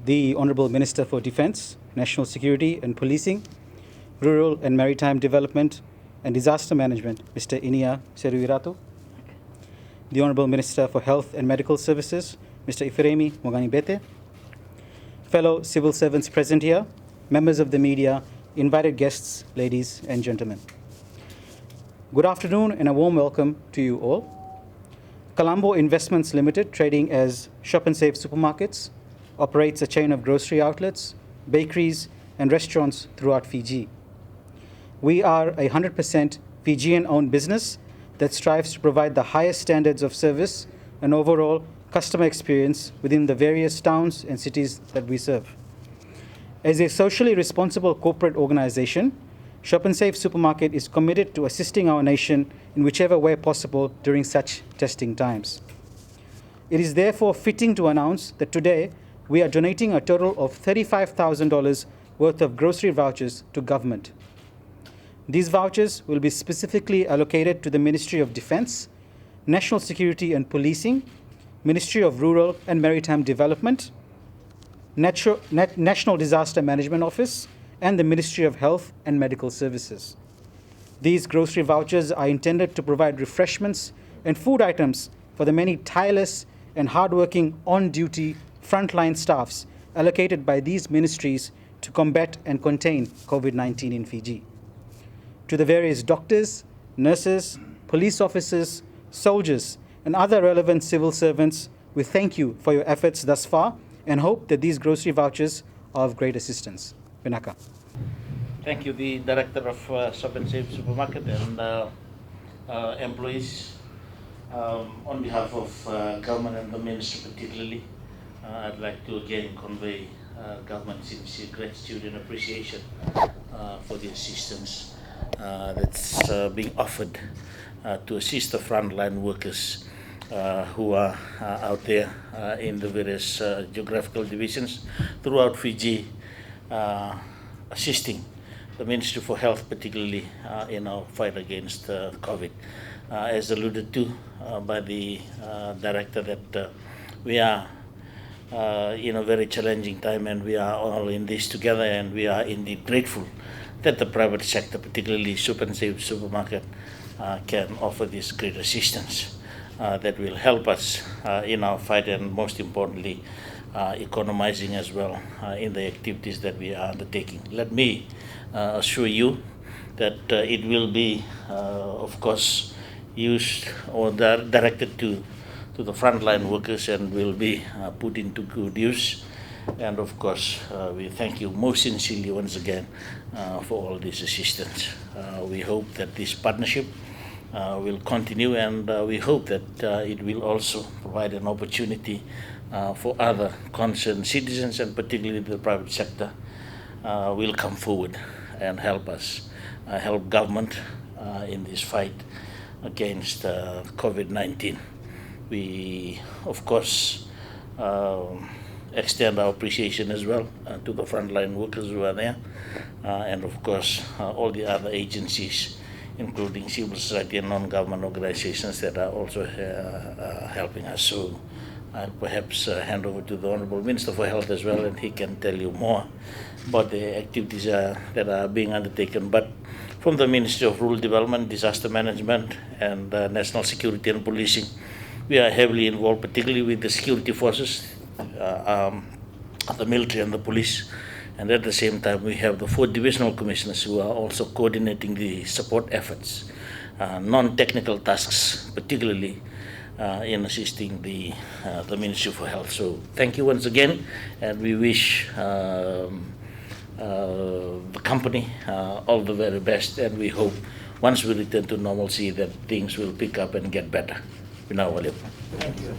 the Honourable Minister for Defence, National Security and Policing, Rural and Maritime Development and Disaster Management, Mr. Inia Seruiratu, the Honourable Minister for Health and Medical Services, Mr. Ifiremi Moganibete, fellow civil servants present here, members of the media, invited guests, ladies and gentlemen. Good afternoon and a warm welcome to you all. Colombo Investments Limited, trading as Shop and Save Supermarkets, operates a chain of grocery outlets, bakeries and restaurants throughout Fiji. We are a 100% Fijian-owned business that strives to provide the highest standards of service and overall customer experience within the various towns and cities that we serve. As a socially responsible corporate organization, Shop and Save Supermarket is committed to assisting our nation in whichever way possible during such testing times. It is therefore fitting to announce that today we are donating a total of $35,000 worth of grocery vouchers to government. These vouchers will be specifically allocated to the Ministry of Defence, National Security and Policing, Ministry of Rural and Maritime Development, National Disaster Management Office, and the Ministry of Health and Medical Services. These grocery vouchers are intended to provide refreshments and food items for the many tireless and hardworking on-duty frontline staffs allocated by these ministries to combat and contain COVID-19 in Fiji. To the various doctors, nurses, police officers, soldiers, and other relevant civil servants, we thank you for your efforts thus far and hope that these grocery vouchers are of great assistance. Vinaka. Thank you, the Director of Shop and Save Supermarket and employees. On behalf of government and the Minister particularly, I'd like to again convey government's sincere gratitude and appreciation for the assistance that's being offered to assist the frontline workers who are out there in the various geographical divisions throughout Fiji, assisting the Ministry for Health particularly in our fight against COVID. As alluded to by the Director, that we are in a very challenging time and we are all in this together, and we are indeed grateful that the private sector, particularly Shop and Save Supermarket, can offer this great assistance that will help us in our fight, and most importantly economizing as well in the activities that we are undertaking. Let me assure you that it will be of course used or directed to the frontline workers and will be put into good use. And of course we thank you most sincerely once again for all this assistance. We hope that this partnership will continue, and we hope that it will also provide an opportunity for other concerned citizens, and particularly the private sector will come forward and help us, help government in this fight against COVID-19. We, of course, extend our appreciation as well to the frontline workers who are there, and of course all the other agencies, including civil society and non-government organizations that are also helping us. So I'll perhaps hand over to the Honourable Minister for Health as well, and he can tell you more about the activities that are being undertaken. But from the Ministry of Rural Development, Disaster Management and National Security and Policing, we are heavily involved, particularly with the security forces, the military and the police. And at the same time, we have the 4 divisional commissioners who are also coordinating the support efforts, non-technical tasks, particularly in assisting the Ministry for Health. So thank you once again, and we wish the company all the very best, and we hope once we return to normalcy that things will pick up and get better. Thank you.